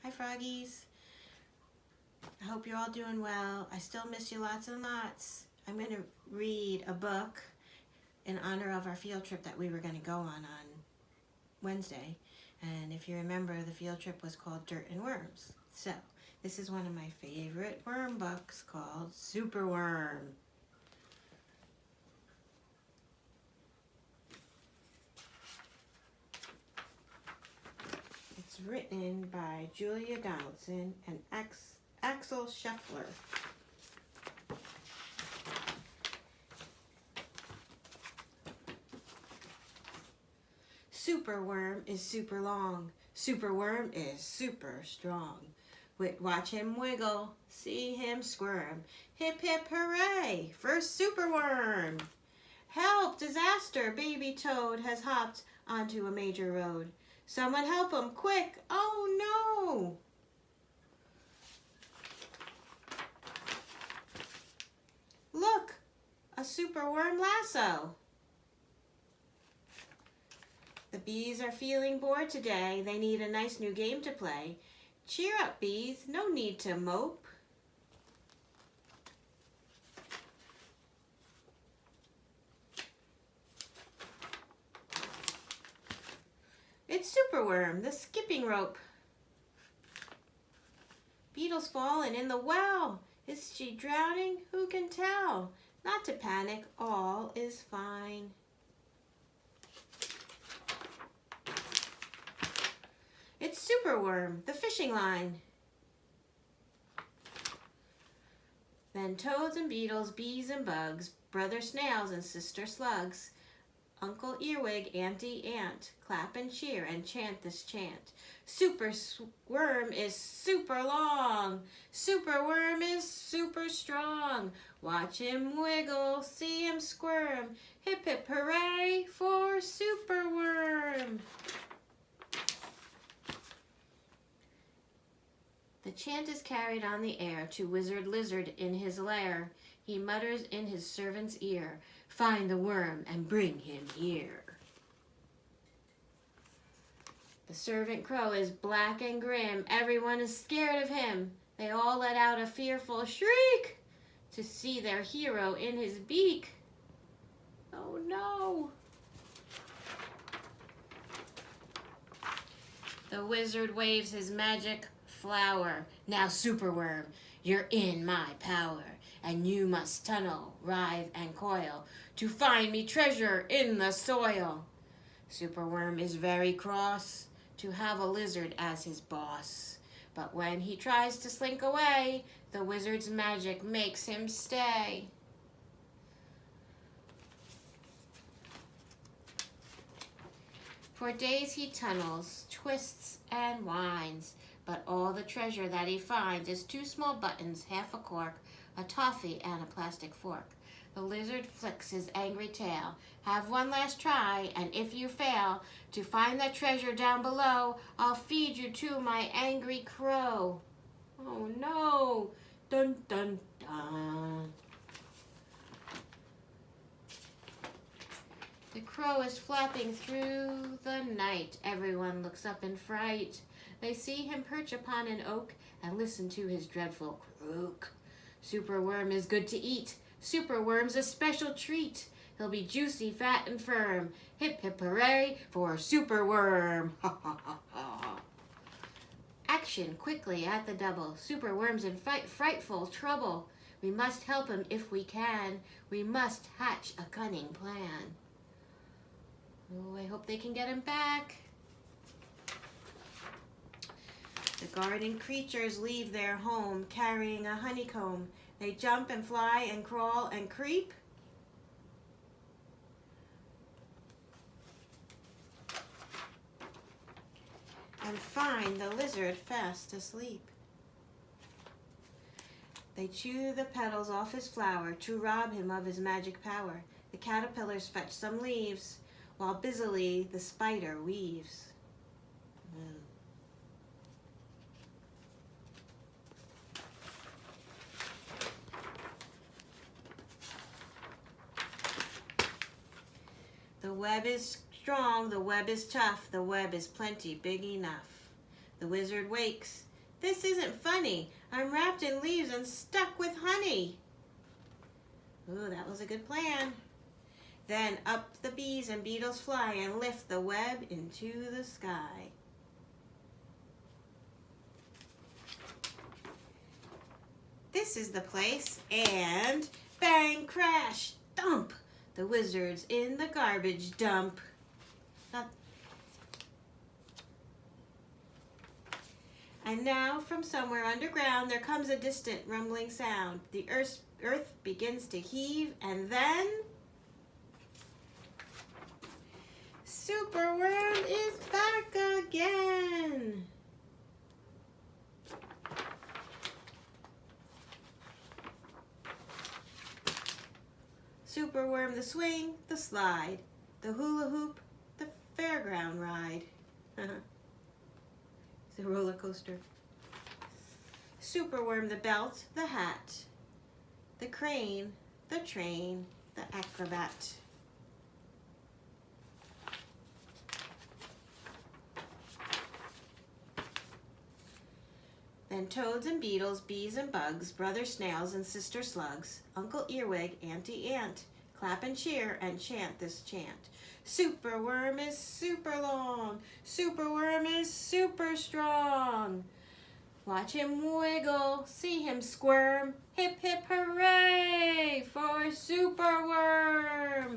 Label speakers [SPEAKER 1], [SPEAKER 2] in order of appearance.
[SPEAKER 1] Hi froggies. I hope you're all doing well. I still miss you lots and lots. I'm going to read a book in honor of our field trip that we were going to go on Wednesday. And if you remember, the field trip was called Dirt and Worms. So this is one of my favorite worm books called Super Worm. It's written by Julia Donaldson and Axel Scheffler. Super worm is super long. Super worm is super strong. Watch him wiggle, see him squirm. Hip hip hooray for super worm. Help, disaster, baby toad has hopped onto a major road. Someone help him, quick, oh no! Look, a super worm lasso. The bees are feeling bored today. They need a nice new game to play. Cheer up, bees, no need to mope. It's Superworm, the skipping rope. Beetle's fallen in the well. Is she drowning? Who can tell? Not to panic, all is fine. It's Superworm, the fishing line. Then toads and beetles, bees and bugs, brother snails and sister slugs, Uncle Earwig, Auntie Ant, clap and cheer and chant this chant. Super worm is super long. Super worm is super strong. Watch him wiggle, see him squirm. Hip hip hooray for super worm. The chant is carried on the air to Wizard Lizard in his lair. He mutters in his servant's ear, find the worm and bring him here. The servant crow is black and grim. Everyone is scared of him. They all let out a fearful shriek to see their hero in his beak. Oh no! The wizard waves his magic flower. Now Superworm, you're in my power, and you must tunnel, writhe, and coil to find me treasure in the soil. Superworm is very cross to have a lizard as his boss, but when he tries to slink away, the wizard's magic makes him stay. For days he tunnels, twists, and winds, but all the treasure that he finds is 2 small buttons, half a cork, a toffee, and a plastic fork. The lizard flicks his angry tail. Have one last try, and if you fail to find that treasure down below, I'll feed you to my angry crow. Oh no! Dun dun dun. The crow is flapping through the night. Everyone looks up in fright. They see him perch upon an oak and listen to his dreadful croak. Superworm is good to eat. Superworm's a special treat. He'll be juicy, fat, and firm. Hip hip hooray for Superworm. Ha ha ha ha. Action quickly at the double. Superworm's in frightful trouble. We must help him if we can. We must hatch a cunning plan. Oh, I hope they can get him back. The garden creatures leave their home carrying a honeycomb. They jump and fly and crawl and creep. And find the lizard fast asleep. They chew the petals off his flower to rob him of his magic power. The caterpillars fetch some leaves while busily the spider weaves. The web is strong, the web is tough, the web is plenty big enough. The wizard wakes, This isn't funny. I'm wrapped in leaves and stuck with honey. Ooh, that was a good plan. Then up the bees and beetles fly and lift the web into the sky. This is the place, and bang, crash, thump, the wizard's in the garbage dump. And now from somewhere underground there comes a distant rumbling sound. The earth begins to heave, and then Superworm is back again. Superworm, the swing, the slide, the hula hoop, the fairground ride. It's a roller coaster. Superworm, the belt, the hat, the crane, the train, the acrobat. Then toads and beetles, bees and bugs, brother snails and sister slugs, Uncle Earwig, Auntie Ant, clap and cheer and chant this chant. Superworm is super long, Superworm is super strong. Watch him wiggle, see him squirm, hip hip hooray for Superworm.